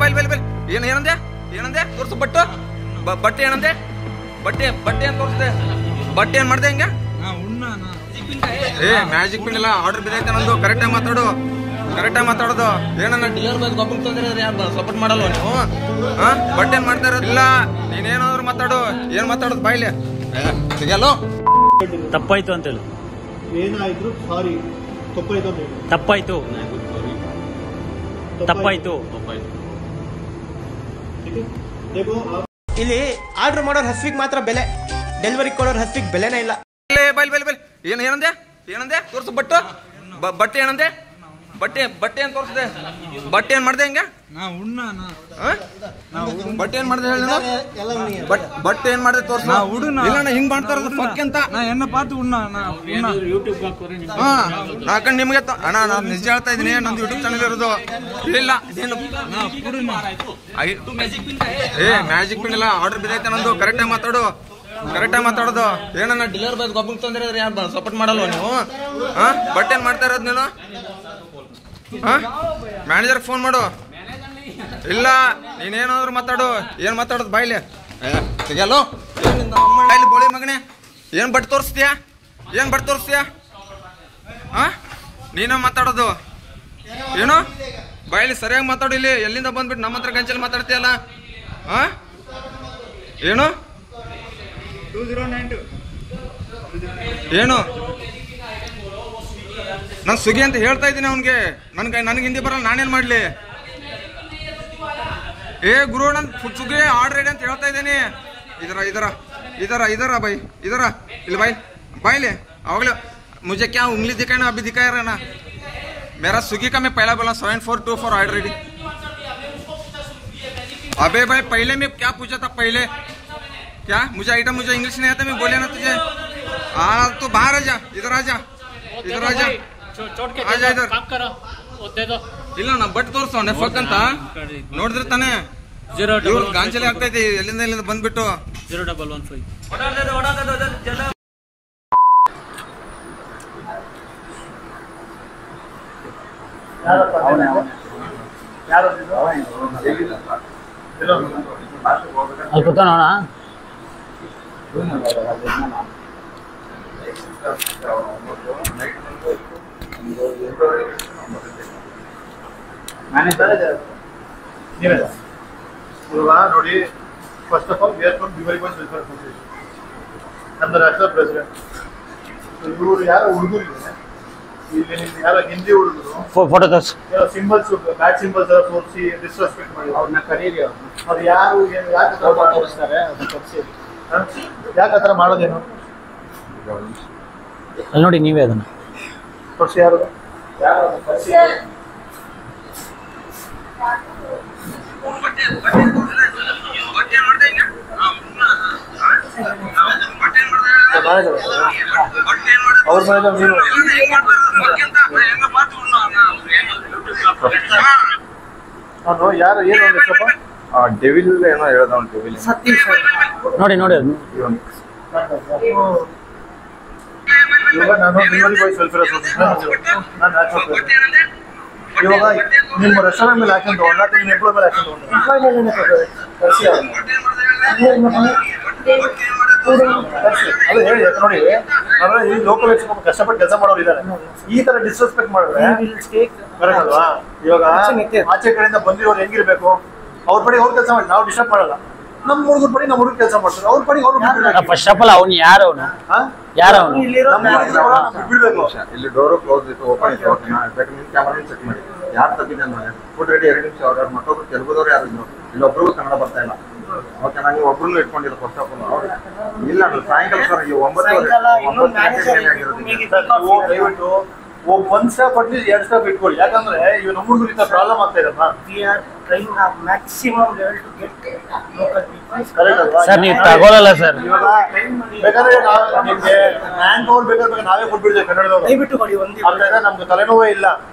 ಬೈಲ್ ಬೈಲ್ ಬೈಲ್ ಏನಂದೆ ಏನಂದೆ ತೋರ್ಸು ಬಟ್ಟು ಬಟ್ಟೆ ಏನಂದೆ ಬಟ್ಟೆ ಏನ್ ತೋರಿಸಿದೆ ಬಟ್ಟೆ ಏನ್ ಮಾಡ್ದೆ ಹಿಂಗ ಮ್ಯಾಜಿಕ್ ಪಿನ್ ಇಲ್ಲ ಆರ್ಡರ್ ಬಿದ್ದೈತೆ ನಂದು ಕರೆಕ್ಟಾಗಿ ಮಾತಾಡೋದು ಏನನ್ನ ಡೆಲಿವರಿ ಬಾಯ್ ಗೊಬ್ಬರ ತಂದ್ರೆ ಯಾರು ಸಪೋರ್ಟ್ ಮಾಡಲ್ವ ನೀವು ಬಟ್ಟೆ ಏನ್ ಮಾಡ್ತಾ ಇರೋದು ಇಲ್ಲ ನೀನೇನಾದ್ರು ಮಾತಾಡು ಏನ್ ಮಾತಾಡೋದು ಬಾಯ್ಲಿ ಸಿಗಲ್ಲೋ ತಪ್ಪಾಯ್ತು ಅಂತ ಹೇಳಿ ಏನಾಯ್ತು ಸಾರಿ ತಪ್ಪಾಯ್ತು ಇಲ್ಲಿ ಆರ್ಡರ್ ಮಾಡೋರ್ ಹಸ್ವಿಗೆ ಮಾತ್ರ ಬೆಲೆ, ಡೆಲಿವರಿ ಕೊಡೋರ್ ಹಸ್ವಿಗೆ ಬೆಲೆನೇ ಇಲ್ಲ. ಬೈಲ್ ಬೈಲ್ ಬೈಲ್ ಏನಂದೆ ತೋರ್ಸು ಬಟ್ಟೆ ಏನಂದೆ ಬಟ್ಟೆ ಏನ್ ತೋರಿಸಿದೆ ಬಟ್ಟೆ ಏನ್ ಮಾಡ್ದೆ ಹಿಂಗ ಬಟ್ಟೆ ಏನ್ ಮಾಡ್ದೆ ಹೇಳಿ ಬಟ್ಟೆ ಏನ್ ಮಾಡ್ದೆ ತೋರ್ಸ ಇಲ್ಲ ಹಿಂಗ್ ಮಾಡ್ತಾ ಇರೋದು ಪಕ್ಕ ಅಂತ ನಾಕಂಡ್ ನಿಮ್ಗೆ ಅಣ್ಣ ನಾನು ನಿಜ ಹೇಳ್ತಾ ಇದೀನಿ ನಂದು ಯೂಟ್ಯೂಬ್ ಚಾನಲ್ ಇರೋದು ಇಲ್ಲ ಮ್ಯಾಜಿಕ್ ಪಿನ್ ಇಲ್ಲ ಆರ್ಡರ್ ಬಿದ್ದೈತೆ ನಂದು ಕರೆಕ್ಟಾಗಿ ಮಾತಾಡೋದು ಏನನ್ನ ಡೆಲಿವರಿ ಬಾಯ್ ಗೊಬ್ಬರ ತಂದ್ರೆ ಯಾರು ಸಪೋರ್ಟ್ ಮಾಡಲ್ವ ನೀವು ಬಟ್ಟೆ ಏನ್ ಮಾಡ್ತಾ ಇರೋದು ನೀನು ಮ್ಯಾನೇಜರ್ ಫೋನ್ ಮಾಡು ಇಲ್ಲ ನೀನೇನಾದ್ರು ಮಾತಾಡು ಏನ್ ಮಾತಾಡೋದು ಬಾಯ್ಲಿ ಸಿಗಲ್ಲೋ ಬಾಯ್ಲಿ ಬೋಳಿ ಮಗನೇ ಏನ್ ಬಟ್ಟೆ ತೋರಿಸ್ತೀಯಾ ನೀನ ಮಾತಾಡೋದು ಏನು ಬಾಯ್ಲಿ ಸರಿಯಾಗಿ ಮಾತಾಡು ಇಲ್ಲಿ ಎಲ್ಲಿಂದ ಬಂದ್ಬಿಟ್ಟು ನಮ್ಮ ಹತ್ರ ಗಂಚಲ್ಲಿ ಮಾತಾಡ್ತೀಯಲ್ಲ ಏನು ಏನು ನಾನು ಸ್ವಿಗ್ಗಿ ಅಂತ ಹೇಳ್ತಾ ಇದ್ದೀನಿ ಅವನಿಗೆ ನನಗೆ ಹಿಂದಿ ಬರಲ್ಲ ನಾನೇನ್ ಮಾಡ್ಲಿ ಗುರು ನನ್ ಫುಡ್ ಸ್ವಿಗ್ಗಿ ಆರ್ಡರ್ ರೆಡಿ ಅಂತ ಹೇಳ್ತಾ ಇದ್ದೀನಿ ಇದರ ಬೈ ಇಲ್ಲಿ ಬಾಯ್ಲಿ अगले मुझे क्या उंगली दिखाए ना अभी दिखाया रहा ना मेरा स्विगी का मैं पहला बोला 7424 ऑर्डर रेडी। अबे भाई पहले मैं क्या पूछा था पहले क्या मुझे आइटम मुझे इंग्लिश नहीं आता मैं बोले ना तुझे तो बाहर आ जा इधर आ जा इधर ಇಲ್ಲ ನಾ ಬಟ್ ತೋರ್ಸೋನೆ ಫಕ್ ಅಂತ ನೋಡಿದ್ರೆ ತಾನೆ ಗಾಂಚಲಿ ಆಗ್ತೈತಿ ಎಲ್ಲಿಂದ ಬಂದ್ಬಿಟ್ಟು 0115 ನೋಡಿ first of all we are from divide bus welfare association ನಮ್ಮ ರಾಷ್ಟ್ರ ಪ್ರೆಸಿಡೆಂಟ್ ಇವರು ಯಾರು ಹುಡುಗರು ಇಲ್ಲಿ ಯಾರೋ ಹಿಂದಿ ಹುಡುಗರು ಫೋಟೋ ತೋರಿಸಿ ಸಿಂಬಲ್ಸ್ ಬ್ಯಾಡ್ ಸಿಂಬಲ್ಸ್ ಎಲ್ಲ ತೋರಿಸಿ ಡಿಸ್ರೆಸ್ಪೆಕ್ಟ್ ಮಾಡಿ ಅವ್ರನ್ನ ಕರೀರಿ ಅವ್ರು ಯಾರು ಯಾಕೆ ತೋರಿಸ್ತಾರೆ ಅದನ್ನ ತೋರಿಸಿ ಯಾಕೆ ಆ ಥರ ಮಾಡೋದೇನು ಅಲ್ಲಿ ನೋಡಿ ನೀವೇ ಅದನ್ನ ತೋರಿಸಿ ಯಾರು ತೋರಿಸಿ ಅವ್ರ ಮನೆ ನೀನು ಅವನು ಯಾರು ಏನು ಡೆವಿಲ್ ಏನೋ ಹೇಳ್ದ ಅವ್ನು ಡೆವಿಲ್ ನೋಡಿ ನೋಡಿ ಅದು ಇವಾಗ ನಾನು ಡೆಲಿವರಿ ಬಾಯ್ಸ್ ವೆಲ್ಫೇರ್ ಅಸೋಸಿಯೇಷನ್ ನಾನು ಇವಾಗ ನಿಮ್ಮ ರೆಸ್ಟೋರೆಂಟ್ ಮೇಲೆ ಹಾಕೊಂಡು ತಗೊಂಡ ನಿಮ್ಮ ಎಂಪ್ಲಾಯ್ ಮೇಲೆ ಹಾಕೊಂಡು ಅದು ಹೇಳಿ ನೋಡಿ ಆಮೇಲೆ ಈ ಲೋಕಲ್ ಕಷ್ಟಪಟ್ಟು ಕೆಲಸ ಮಾಡೋರು ಇದ್ದಾರೆ ಈ ತರ ಡಿಸ್ರೆಸ್ಪೆಕ್ಟ್ ಮಾಡಿದ್ರೆ ಕರೆಕ್ಟ್ ಅಲ್ವಾ? ಇವಾಗ ಆಚೆ ಕಡೆಯಿಂದ ಬಂದಿರೋರು ಹೆಂಗಿರ್ಬೇಕು ಅವ್ರ ಪಡಿ ಅವ್ರು ಕೆಲಸ ಮಾಡಿ ನಾವು ಡಿಸ್ಟರ್ಬ್ ಮಾಡಲ್ಲ ನಮ್ಮ ಹುಡುಗರ ಪಡಿ ನಮ್ಮ ಹುಡುಗ ಕೆಲಸ ಮಾಡ್ತಾರೆ ಅವ್ರ ಪಡಿ ಅವ್ರು ಫಸ್ಟ್ ಆಫ್ ಆಲ್ ಅವನು ಯಾರವನು ಬಿಡ್ಬೇಕು ಇಲ್ಲಿ ಡೋರು ಕ್ಲೋಸ್ ಇತ್ತು ಓಪನ್ ಇತ್ತು ಕ್ಯಾಮರಾ ಚೆಕ್ ಮಾಡಿ ಯಾರು ತಪ್ಪಿದೆ ನೋಡಿ ಫುಡ್ ರೆಡಿ 2 ನಿಮಿಷ ಆರ್ಡರ್ ಮತ್ತೊಬ್ರು ತೆಲುಗುದವ್ರು ಯಾರು ಇಲ್ಲೊಬ್ರಿಗೂ ಕನ್ನಡ ಬರ್ತಾ ಇಲ್ಲ ಓಕೆ ನಾನು ಒಬ್ರು ಇಟ್ಕೊಂಡಿಲ್ಲ ಫಸ್ಟ್ ಆಫ್ ಆಲ್ ಇಲ್ಲ ಸಾಯಂಕಾಲ ಸರ್ ಈ 9 ದಯವಿಟ್ಟು ಒಂದ್ ಸ್ಟಾಪ್ ಅಟ್ಲೀಸ್ಟ್ 2 ಸ್ಟಾಪ್ ಇಟ್ಕೊಳ್ಳಿ ಯಾಕಂದ್ರೆ ಇವ್ ನಮ್ಮ ಹುಡುಗರಿಂದ ಪ್ರಾಬ್ಲಮ್ ಆಗ್ತಾ ಇದೆ ಸರ್ ನೀವು ತಗೊಳ್ಳಲ್ಲ ಸರ್ ಬೇಕಾದ್ರೆ ನಿಮ್ಗೆ ಮ್ಯಾನ್ ಪವರ್ ಬೇಕಾದ್ರೆ ನಾವೇ ಕೊಟ್ಬಿಡ್ತೇವೆ ಕನ್ನಡದವ್ರು ನಮ್ಗೆ ತಲೆನೋವೇ ಇಲ್ಲ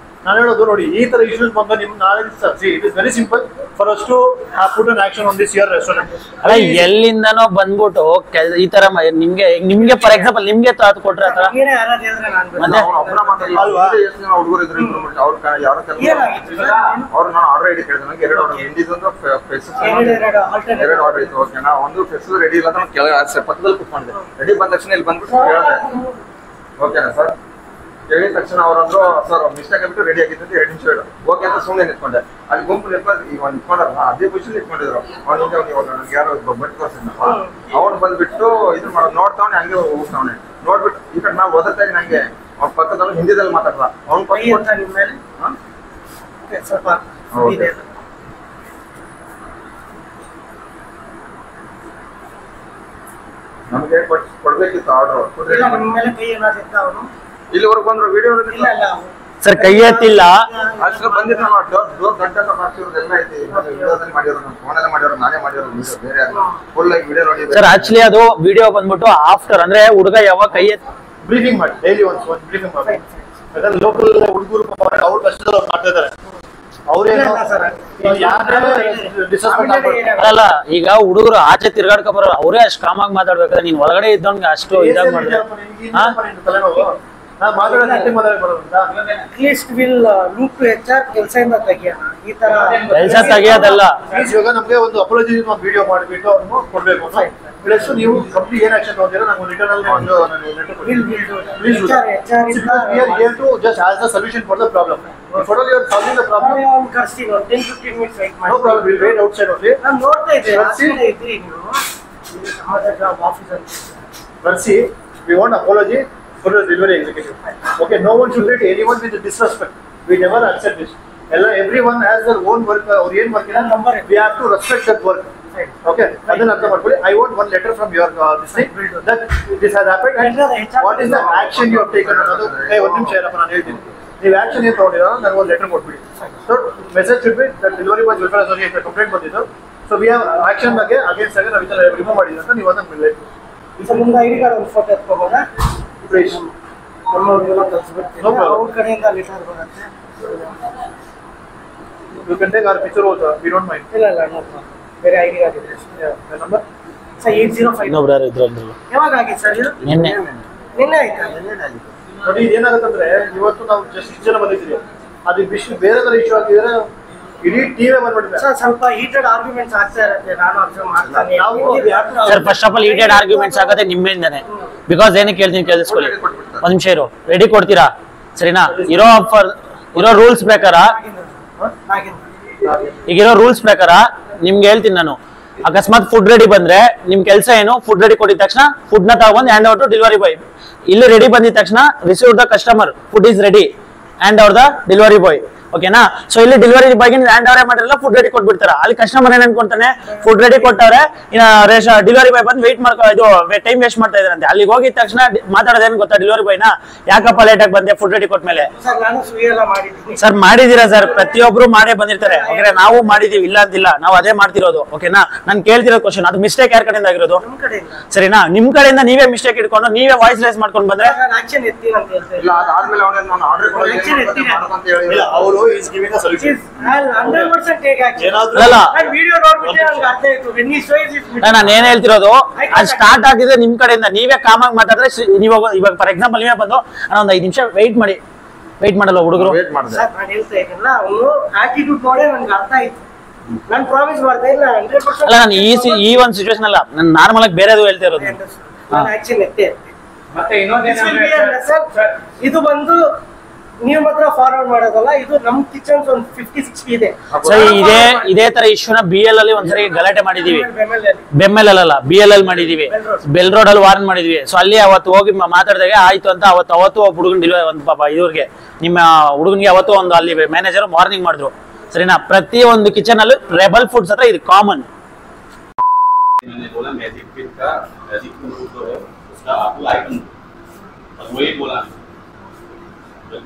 ನಾನು ಹೇಳೋದು ನೋಡಿ ಈ ತರ ಇಶ್ಯೂಸ್ ಬಂದ ನಿಮ್ ನಾಳೆ it is very simple for us to put an action on this here restaurant. ಅಲ್ಲ ಎಲ್ಲಿಂದನೋ ಬಂದ್ಬಿಟ್ಟು ಈ ತರ ನಿಮ್ಗೆ ಫಾರ್ ಎಕ್ಸಾಂಪಲ್ ನಿಮ್ಗೆ ತಾತ್ ಕೊಟ್ರೆ ಆತರ ಅವ್ನು ಒಬ್ಬರ ಮಾತಾಡಲ್ಲ. ಅಲ್ವಾ? ಎಷ್ಟು ಜನ ಹುಡುಗರು ಇದ್ರು improvement. ಅವ್ರು ಯಾರೋ ಅವ್ರು ನಾನು ಆರ್ಡರ್ ಐಡಿ ಕೇಳಿದೆ. ನನಗೆ 2 ಆರ್ಡರ್ ಹಿಂದಿದೊಂದು ಫೆಸಸ್ 2 ಆರ್ಡರ್ ಇತ್ತು. ಓಕೆನಾ, ಒಂದು ಫೆಸಸ್ ರೆಡಿ ಇಲ್ಲ ಅಂತ ಕೆಳಗೆ ಪಕ್ಕದಲ್ಲಿ ಕುತ್ಕೊಂಡಿದ್ದೆ. ರೆಡಿ ಬಂದ ತಕ್ಷಣ ಇಲ್ಲಿ ಬಂದ್ಬಿಟ್ಟು ಹೇಳಿದೆ. ಓಕೆನಾ ಸರ್, ಹೇಳಿದ ತಕ್ಷಣ ಅವರಂದ್ರು ಸರ್ ಮಿಸ್ಟೇಕ್ ಆಗ್ಬಿಟ್ಟು ರೆಡಿ ಆಗಿದ್ದು 2 ನಿಮಿಷ ಹೇಳು. ಓಕೆ ಅಂತ ಸುಮ್ಮನೆ ನಿಂತ್ಕೊಂಡೆ. ಅಲ್ಲಿ ಗುಂಪು ಈಗ ಒಂದು ನಿಂತ್ಕೊಂಡಲ್ಲ, ಅದೇ ಪೊಸಿಷನ್ ನಿಂತ್ಕೊಂಡಿದ್ರು. ಅವ್ನಿಂದ ಇವಾಗ ನನಗೆ ಯಾರೋ ಬಟ್ ತೋರಿಸಿದ್ನಪ್ಪ, ಅವ್ನು ಬಂದ್ಬಿಟ್ಟು ಇದು ಮಾಡೋದು ನೋಡ್ತಾವನೆ, ಹಂಗೆ ಹೋಗ್ತಾವನೆ. ನೋಡ್ಬಿಟ್ಟು ಈ ಕಡೆ ನಾವು ಓದುತ್ತಾ ಇದ್ದೀನಿ, ಹಂಗೆ ಅವ್ನ ಪಕ್ಕದವ್ನು ಹಿಂದಿದಲ್ಲಿ ಮಾತಾಡ್ದ. ಅವ್ನು ಪಕ್ಕ ನಮಗೆ ಕೊಡ್ಬೇಕಿತ್ತು ಆರ್ಡರ್. ಇಲ್ಲಿವರೆಗೂ ಬಂದ್ರು ವಿಡಿಯೋ ಸರ್ ಕೈ ಎತ್ತಿಲ್ಲ. ಅಷ್ಟು ಬಂದಿದ್ದು ನಾವು ಡೋರ್ ಗಂಟೆ ಮಾಡ್ತಿರೋದು ಎಲ್ಲ ಐತಿ. ವಿಡಿಯೋದಲ್ಲಿ ಮಾಡಿರೋದು, ನಮ್ಮ ಫೋನಲ್ಲಿ ಮಾಡಿರೋದು, ನಾನೇ ಮಾಡಿರೋದು ವಿಡಿಯೋ, ಬೇರೆ ಫುಲ್ ಆಗಿ ವಿಡಿಯೋ ನೋಡಿ. ಸರ್ ಆಕ್ಚುಲಿ ಅದು ವಿಡಿಯೋ ಬಂದ್ಬಿಟ್ಟು ಆಫ್ಟರ್ ಅಂದ್ರೆ ಹುಡುಗ ಯಾವಾಗ ಕೈ ಬ್ರೀಫಿಂಗ್ ಮಾಡಿ, ಡೈಲಿ ಒಂದು ಬ್ರೀಫಿಂಗ್ ಮಾಡಿ. ಯಾಕಂದ್ರೆ ಲೋಕಲ್ ಹುಡುಗರು ಅವ್ರ ಕಷ್ಟದಲ್ಲಿ ಅವ್ರು ಮಾಡ್ತಾ ಇದಾರೆ. ಅಲ್ಲ ಈಗ ಹುಡುಗರು ಆಚೆ ತಿರ್ಗಾಡ್ಕೊ ಬರೋರು ಅವರೇ ಅಷ್ಟು ಕಾಮಾಗಿ ಮಾತಾಡ್ಬೇಕಾದ್ರೆ ನೀನ್ ಒಳಗಡೆ ಇದ್ದವನ್ಗೆ ಅಷ್ಟು ಇದಾಗಿ ಮಾಡಿದ್ರೆ ಕೆಲಸ ತೆಗಿಯೋದಲ್ಲ. ಇವಾಗ ನಮ್ಗೆ ಒಂದು ಅಪಾಲಜಿ ವಿಡಿಯೋ ಮಾಡಿಬಿಟ್ಟು ಅವ್ರನ್ನು ಕೊಡ್ಬೇಕು. ಪ್ಲಸ್ ನೀವು ಕಂಪ್ನಿ ಏನ್ ಆಕ್ಷನ್ ತಗೊಂಡಿರೋ ನಾವು ರಿಟರ್ನ್ ಅಲ್ಲಿ ಒಂದು just as a solution for the problem. If you are solving the problem, no problem. We'll wait outside only. Mercy, we want apology for the delivery executive. Okay, no one should treat anyone with disrespect. We never accept this. Everyone has their own work or own work. We have to respect that work. Okay, and then I want one letter from your this thing that this has happened and what is the action you have taken. Another, hey, one thing share upon anything. The action you told you, then one letter would be. So message should be that delivery was welfare association complaint ಬಂದಿದ್ದು. So we have action against remove ಮಾಡಿದ್ರೆ ಅಂತ ನೀವು ಅದನ್ನ ಬಿಡಬೇಕು. ಈಗ ಮುಂದೆ ID card ಒಂದು photo ಎತ್ಕೋಬೋದಾ? Please. ನಮ್ಮವರಿಗೆಲ್ಲ ಕಳಿಸ್ಬಿಡ್ತೀನಿ. ಅವ್ರ ಕಡೆಯಿಂದ ಲೆಟರ್ ಬರುತ್ತೆ. You can take our picture also. We don't mind. ಇಲ್ಲ ನೋ ಪ್ರಾಬ್ಲಮ್. ಬೇರೆ ಐಡಿ ಕಾರ್ಡ್ ಇದೆ. The number? ಸರ್ 805. ಇನ್ನೊಬ್ರು ಯಾರು ಇದ್ರಲ್ಲಿ ಯಾವಾಗ ಆಗಿತ್ತು ಸರ್ ಇದು? ನಿನ್ನೆ ಆಯ್ತಾ? ನೋಡಿ ಏನಾಗುತ್ತಂದ್ರೆ ಇವತ್ತು ನಾವು ಜಸ್ಟ್ 6 ಜನ ಬಂದಿದ್ದೀವಿ. ಅದು ವಿಷಯ ಬೇರೆ ತರ ಇಶ್ಯೂ ಆಗಿದ್ರೆ ಇಡೀ ಟಿವಿ ಬಂದ್ಬಿಟ್ಟಿದೆ. ಸರ್ ಸ್ವಲ್ಪ ಹೀಟೆಡ್ ಆರ್ಗ್ಯುಮೆಂಟ್ಸ್ ಆಗ್ತಾ ಇರುತ್ತೆ. ನಾನು ಅಬ್ಸರ್ವ್ ಮಾಡ್ತಾನೆ. Sir first of all heated arguments ಆಗೋದೇ ನಿಮ್ಮಿಂದಾನೆ. ಬಿಕಾಸ್ ಏನಕ್ಕೆ ಕೇಳ್ತೀನಿ ಕೇಳಿಸ್ಕೊಳ್ಳಿ, ಒಂದ್ ನಿಮಿಷ ಇರು. ರೆಡಿ ಕೊಡ್ತೀರಾ ಸರಿನಾ? ಇರೋ ರೂಲ್ಸ್ ಪ್ರಕಾರ, ಈಗಿರೋ ರೂಲ್ಸ್ ಪ್ರಕಾರ ನಿಮ್ಗೆ ಹೇಳ್ತೀನಿ ನಾನು. ಅಕಸ್ಮಾತ್ ಫುಡ್ ರೆಡಿ ಬಂದ್ರೆ ನಿಮ್ ಕೆಲಸ ಏನು? ಫುಡ್ ರೆಡಿ ಕೊಟ್ಟಿದ ತಕ್ಷಣ ಫುಡ್ ನ ತಗೊಂಡ್ hand over to delivery boy. ಇಲ್ಲಿ ರೆಡಿ ಬಂದಿದ ತಕ್ಷಣ receive the customer, food is ready, hand over the delivery boy. ಓಕೆನಾ? ಸೊ ಇಲ್ಲಿ ಡೆಲಿವರಿ ಬಾಯ್ಗೆ ಹ್ಯಾಂಡ್ ಓವರ್ ಮಾಡಿರಲ್ಲ, ಫುಡ್ ರೆಡಿ ಕೊಟ್ಬಿಡ್ತಾರ. ಅಲ್ಲಿ ಕಸ್ಟಮರ್ ಏನ್ ಅನ್ಕೊಂತಾನೆ, ಫುಡ್ ರೆಡಿ ಕೊಟ್ಟವ್ರೆ, ಡೆಲಿವರಿ ಬಾಯ್ ಬಂದು ವೇಟ್ ಮಾಡ್ಕೊ, ಇದು ಟೈಮ್ ವೇಸ್ಟ್ ಮಾಡ್ತಾ ಇದಾರಂತೆ. ಅಲ್ಲಿಗೆ ಹೋಗಿದ ತಕ್ಷಣ ಮಾತಾಡೋದೇನು ಗೊತ್ತಾ ಡೆಲಿವರಿ ಬಾಯ್ನ, ಯಾಕಪ್ಪ ಲೇಟ್ ಆಗಿ ಬಂದೆ ಫುಡ್ ರೆಡಿ ಕೊಟ್ಮೇಲೆ? ಸರ್ ಮಾಡಿದೀರಾ ಸರ್, ಪ್ರತಿಯೊಬ್ರು ಮಾಡೇ ಬಂದಿರ್ತಾರೆ. ಓಕೆ, ನಾವು ಮಾಡಿದೀವಿ, ಇಲ್ಲ ಅಂತಿಲ್ಲ, ನಾವು ಅದೇ ಮಾಡ್ತಿರೋದು. ಓಕೆನಾ? ನಾನು ಕೇಳ್ತಿರೋ ಕ್ವಶನ್, ಅದು ಮಿಸ್ಟೇಕ್ ಯಾರ ಕಡೆಯಿಂದ ಆಗಿರೋದು? ಸರಿನಾ? ನಿಮ್ ಕಡೆಯಿಂದ ನೀವೇ ಮಿಸ್ಟೇಕ್ ಇಟ್ಕೊಂಡು ನೀವೇ ವಾಯ್ಸ್ ರೇಸ್ ಮಾಡ್ಕೊಂಡು ಬಂದ್ರೆ ಇಲ್ಲ, ಅದಾದ್ಮೇಲೆ ಅವನೇನು ನಾನು ಆರ್ಡರ್ ಅಂತ ಹೇಳಿ ಅವರು is giving a solution. I'll 100% take action. ಅಲ್ಲ ನಾನು ವಿಡಿಯೋ ನೋಡ್ಬಿಟ್ಟೆ ನನಗೆ ಅರ್ಥ ಆಯ್ತು. when he shows his video, ನಾನು ಏನ್ ಹೇಳ್ತಿರೋದು, ಅದು ಸ್ಟಾರ್ಟ್ ಆಗಿದ್ರೆ ನಿಮ್ ಕಡೆಯಿಂದ ನೀವೇ ಕಾಮಾಗಿ ಮಾತಾಡಿದ್ರೆ ಇವಾಗ ಫಾರ್ ಎಕ್ಸಾಂಪಲ್ ನೀವೇ ಬಂದು ಒಂದು 5 ನಿಮಿಷ ವೆಯ್ಟ್ ಮಾಡಲ್ಲ ಹುಡುಗರು? ವೇಟ್ ಮಾಡಿದೆ. ಸರ್ ನಾನು ಹೇಳ್ತಾ ಇದ್ದೀನಲ್ಲ, ಅವನು ಆಟಿಟ್ಯೂಡ್ ನೋಡೇ ನನಗೆ ಅರ್ಥ ಆಯ್ತು. ನಾನು ಪ್ರಾಮಿಸ್ ಮಾಡ್ತಾ ಇಲ್ಲ 100%. ಅಲ್ಲ, ನಾನು ಈ ಒಂದು ಸಿಚುವೇಶನ್ ಅಲ್ಲ, ನಾನು ನಾರ್ಮಲ್ ಆಗಿ ಬೇರೆದು ಹೇಳ್ತಾ ಇರೋದು. ನಾನು ಆಕ್ಷನ್ ಎತ್ತೇ ಮತ್ತೆ ಇನ್ನೊಂದೇನಂದ್ರೆ ಇದು ಬಂದು ನೀವು ಮಾತ್ರ ಫಾರ್ವರ್ಡ್ ಮಾಡೋದಲ್ಲ, ಇದು ನಮ್ ಕಿಚನ್ಸ್ ಒಂದು 50-60 ಇದೆ. ಸರಿ, ಇದೇ ತರ ಇಶ್ಯೂನ BL ಅಲ್ಲಿ ಒಂದ್ಸರಿ ಗಲಾಟೆ ಮಾಡಿದೀವಿ. ಬೆಮ್ಮೆಲ್ ಅಲ್ಲ, BL ಅಲ್ಲಿ ಮಾಡಿದೀವಿ, ಬೆಲ್ ರೋಡ್ ಅಲ್ಲಿ ವಾರ್ನ್ ಮಾಡಿದೀವಿ. ಸೊ ಅಲ್ಲಿ ಅವತ್ತು ಹೋಗಿ ಮಾತಾಡಿದಾಗ ಆಯ್ತು ಅಂತ ಅವತ್ತು ಒಬ್ಬ ಹುಡುಗನ್ ಡೆಲಿವರಿ ಒಂದು ಪಾಪ ಇವ್ರಿಗೆ ನಿಮ್ಮ ಹುಡುಗನ್ಗೆ ಅವತ್ತು ಒಂದು ಅಲ್ಲಿ ಮ್ಯಾನೇಜರ್ ವಾರ್ನಿಂಗ್ ಮಾಡಿದ್ರು. ಸರಿನಾ? ಪ್ರತಿ ಒಂದು ಕಿಚನ್ ಅಲ್ಲಿ ರೆಬಲ್ ಫುಡ್ಸ್ ಹತ್ರ ಇದು ಕಾಮನ್.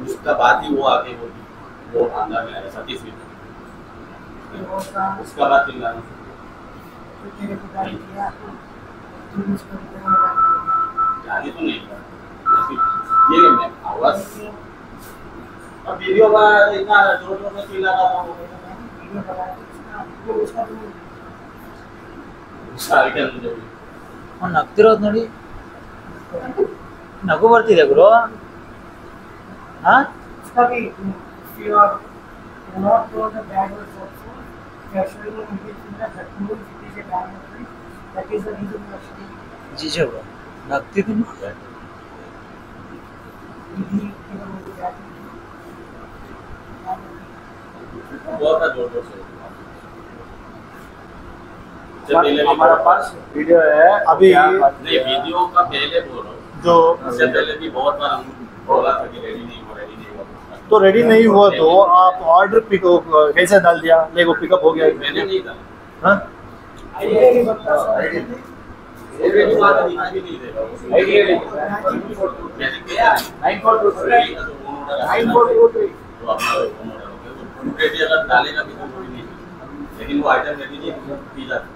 उसका बाद ही वो आगे वो अंदर में आया 30 मिनट उसका बाद चिल्लाना जाने तो नहीं ये मैं आवाज अब वीडियो का इतना जोर जोर से चिल्ला रहा था ಅವ್ನು ನಗ್ತಿರೋದು ನೋಡಿ, ನಗು ಬರ್ತಿದೆ ಗುರು. ಹಾ ಜೀಜ ನಗ್ತಿದ್ದೀನಿ. हमारा पास वीडियो है अभी नहीं, वीडियो का पहले बोल रहा हूँ, जो उससे पहले भी बहुत बार हम बोला था कि रेडी नहीं हुआ, रेडी नहीं हुआ। तो रेडी नहीं हुआ तो आप ऑर्डर कैसे डाल दिया, लेगो पिकअप हो गया? मैंने नहीं था, हाँ रेडी हुआ था, दिखा भी नहीं देगा। मैंने किया 9423 तो अपना रेडी अगर डालेगा भी तो कोई नहीं, लेकिन वो आइटम रेडी नहीं की जाती।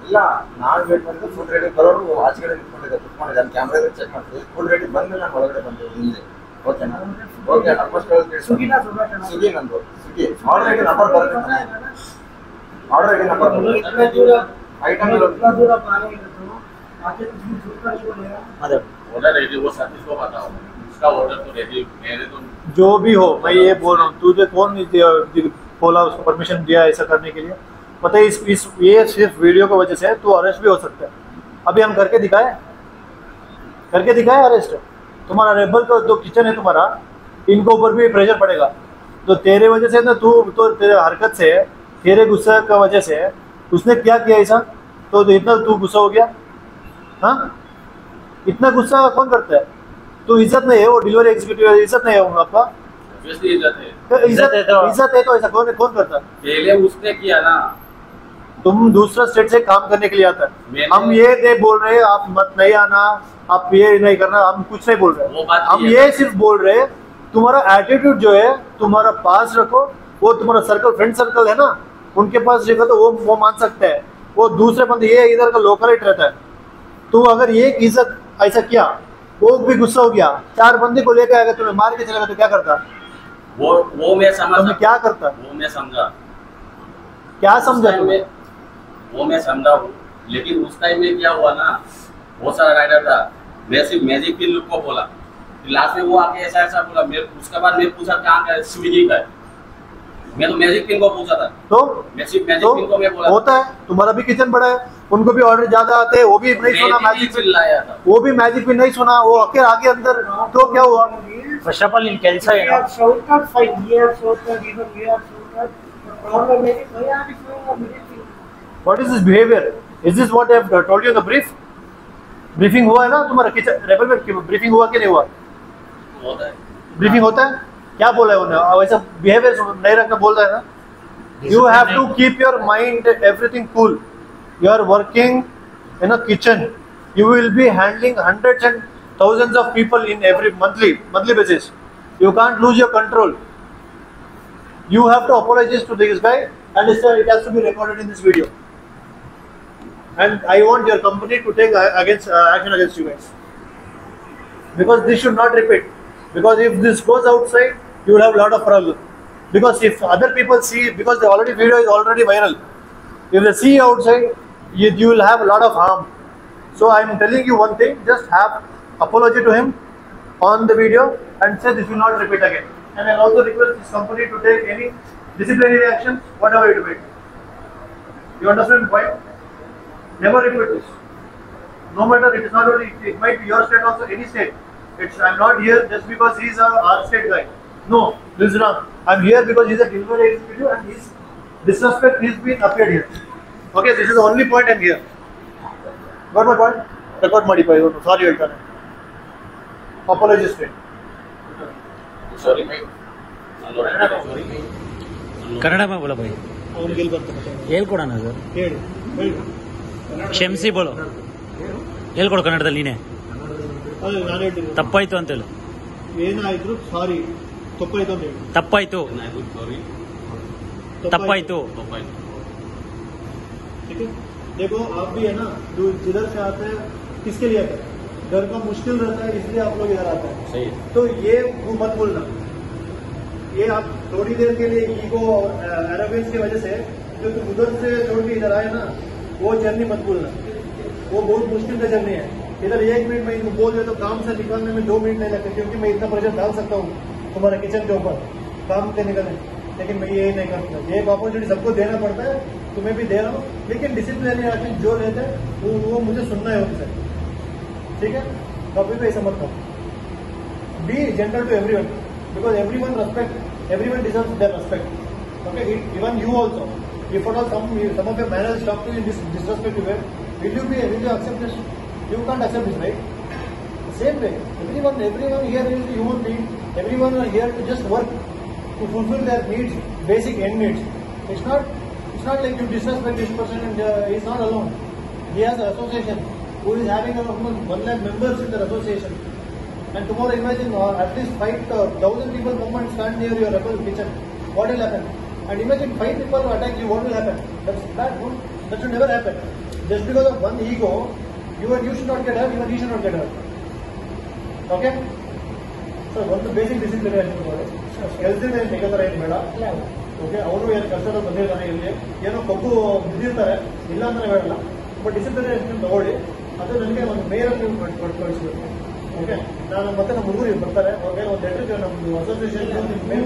ಇಲ್ಲ ನಾನು ವೇಟ್ ಮಾಡಿದ್ರೆ ಫುಡ್ ರೆಡಿ ಬರೋರು ಆಚೆ ಕಡೆ ನಿಂತ್ಕೊಂಡಿದ್ದೆ, ಕುಕ್ ಮಾಡಿದೆ, ನಾನು ಕ್ಯಾಮ್ರಾ ಚೆಕ್ ಮಾಡ್ತೀವಿ. ಫುಡ್ ರೆಡಿ ಬಂದ್ಮೇಲೆ ನಾನು ಒಳಗಡೆ ಬಂದೆ ಹಿಂದೆ. ಓಕೆನಾ? ಓಕೆ, ಫಸ್ಟ್ ಸ್ವಿಗ್ಗಿ ನಂದು, ಸ್ವಿಗ್ಗಿ ಆರ್ಡರ್ ಐಡಿ ನಂಬರ್ ಬರುತ್ತೆ, order ID number item order ready वो सर्विस को बताओ, उसका ऑर्डर तो रेडी, मेरे तो जो भी हो, मैं ये बोल रहा हूँ, तुझे कौन बोला उसको परमिशन दिया ऐसा करने के लिए? पता है ये सिर्फ वीडियो की वजह से तू अरेस्ट भी हो सकता है। अभी हम करके दिखाए अरेस्ट। तुम्हारा रेबल का जो किचन है तुम्हारा, इनको ऊपर भी प्रेशर पड़ेगा। तो तेरे वजह से ना, तू तो तेरे हरकत से, तेरे गुस्से का वजह से उसने क्या किया ऐसा, तो इतना तू गुस्सा हो गया? हाँ, इतना गुस्सा कौन करता है? तो इज्जत नहीं है, वो डिलीवरी एग्जीक्यूटिव इज्जत नहीं है आपका? ऑब्वियसली इज्जत है, इज्जत है तो ऐसा कौन करता है? पहले उसने किया ना। तुम दूसरा स्टेट से काम करने के लिए आता है, हम ये नहीं बोल रहे आप मत नहीं आना, आप ये नहीं करना, हम कुछ नहीं बोल रहे, वो बात हम नहीं ये सिर्फ बोल रहे तुम्हारा एटीट्यूड जो है तुम्हारा पास रखो। वो तुम्हारा सर्कल, फ्रेंड सर्कल है ना, उनके पास देखो तो वो मान सकते हैं। वो दूसरे बंदे, ये इधर का लोकलाइट रहता है, तो अगर ये इज्जत ऐसा किया, वो भी गुस्सा हो गया, 4 बंदे को लेकर आएगा, तुम्हें मार के चलेगा तो क्या करता? वो मैं समझा, तुम्हें क्या करता? वो मैं समझा, क्या समझा तुम्हें? वो मैं समझा हूँ, लेकिन उस टाइम में क्या हुआ ना, बहुत सारा राइडर था, मैं सिर्फ मैजिक पिन लुक को बोला, लास्ट में वो आके ऐसा ऐसा बोला। उसके बाद मैं पूछा कहाँ का स्विगी का है, मैं तो मैजिक पिन को पूछा था, तो मैं सिर्फ मैजिक पिन को मैं बोला। होता है, तुम्हारा भी किचन बड़ा है, उनको भी ऑर्डर ज्यादा आते हैं, वो भी नहीं सुना मैजिक पिन लाया था, वो भी मैजिक पिन नहीं सुना, वो आगे अंदर, तो क्या हुआ? ಫಸ್ಟ್ ಆಫ್ ಆಲ್ ನಿನ್ ಕೆಲಸ ಏನು? What is this behavior? Is this what I have told you in the brief? Briefing हुआ है ना तुम्हारा किचन रेबल में? ब्रीफिंग हुआ कि नहीं हुआ? होता है, ब्रीफिंग होता है? क्या बोला है उन्होंने? वैसा बिहेवियर नहीं रखना बोल रहा है ना? You have to keep your mind everything cool. You are working in a kitchen. You will be handling hundreds and thousands of people in every monthly basis. You can't lose your control. You have to apologize to this guy, and it has to be recorded in this video. And I want your company to take action against you guys, because this should not repeat. Because if this goes outside, you will have a lot of problem. Because if other people see, because the video is already viral, if they see outside, you will have a lot of harm. So I am telling you one thing: just have apology to him on the video and say this will not repeat again. And I also request this company to take any disciplinary actions, whatever it may be. You understand the point? Never repeat this. No matter, it is not only, it might be your state also, any state. I'm not here just because he's our state guy. No, this is wrong. I'm here because he's a delivery executive and his disrespect is being appeared here. Okay, this is the only point I'm here. Got my point? Record modify. Sorry, ಹೇಳ್ತಾನೆ. Apology straight. Sorry भाई, ಕನ್ನಡ में बोलो भाई, ಹೇಳ್ಕೊಡೋಣ sir, ಕ್ಷಮಿಸಿ ಬೋಳು, ಹೇಳ್ಕೊಡು ಕನ್ನಡದಲ್ಲಿ ನೀನೆ. ತಪ್ಪಾಯ್ತು ಅಂತ ಹೇಳು. ಏನಾಯ್ತು? ಸಾರಿ, ತಪ್ಪಾಯ್ತು ಅಂತ ಹೇಳಿ. ತಪ್ಪಾಯ್ತು, सॉरी, ತಪ್ಪಾಯ್ತು. ठीक है? देखो आप भी है ना, जो जिधर से आते हैं किसके लिए आते हैं, घर का मुश्किल रहता है इसलिए आप लोग इधर आते हैं। सही है। तो ये वो मत बोलना, ये आप थोड़ी देर के लिए ईगो और एरोगेंस की वजह से जो तुम उधर से छोड़ के इधर आए ना, वो जर्नी मत भूलना, वो बहुत मुश्किल का जर्नी है। इधर 1 मिनट में इनको बोल दे तो काम से निकलने में 2 मिनट नहीं लगते, क्योंकि मैं इतना प्रेशर डाल सकता हूँ तुम्हारे किचन के ऊपर काम से निकलने, लेकिन मैं ये नहीं करता। ये एक अपॉर्चुनिटी सबको देना पड़ता है, तुम्हें भी दे रहा हूँ, लेकिन डिसिप्लिन जो रहते हैं वो मुझे सुनना है उनसे, ठीक है। कभी भी ऐसा मत करो, be gentle to everyone, because everyone deserves their respect, okay, even you also. If at all some of your manners talk to you in this disrespectful way, will you accept this? You can't accept this, right? Same way, everyone here is a human being. Everyone are here to just work to fulfill their needs, basic end needs. It's not like you disrespect this person and he's not alone. He has an association who is having almost 1 lakh members in their association. And tomorrow, imagine at least 5,000 people come and stand near your rebel kitchen. What will happen? And imagine 5 people attack you, what will happen? That's bad, no? That should never happen. Just because of one ego, you should not get hurt, even he should not get hurt. Okay? So, one the basic discipline is ಕೆಲಸದಿಂದ ಏನು ತೆಗೆದಾರ ಏನು ಬೇಡ. Okay, ಅವರು ಏನು ಕಷ್ಟದ ಬಂದಿರ್ತಾರೆ, ಇಲ್ಲಿ ಏನೋ ಕಬ್ಬು ಬಿದ್ದಿರ್ತಾರೆ, ಇಲ್ಲ ಅಂದ್ರೆ ಬೇಡಲ್ಲ, ಬಟ್ ಡಿಸಿಪ್ಲಿನ್ ತಗೊಳ್ಳಿ. ಅದು ನನಗೆ ಒಂದು ಮೇಯರ್ ಕಳಿಸ್ಬೇಕು. ಓಕೆ, ನಾನು ಮತ್ತೆ ನಮ್ಮ ಹುಡುಗರು ಬರ್ತಾರೆ, ಅವ್ರಿಗೆ ಒಂದು ಲೆಟರ್ ನಮ್ಮದು ಅಸೋಸಿಯೇಷನ್ ಮೇಲ್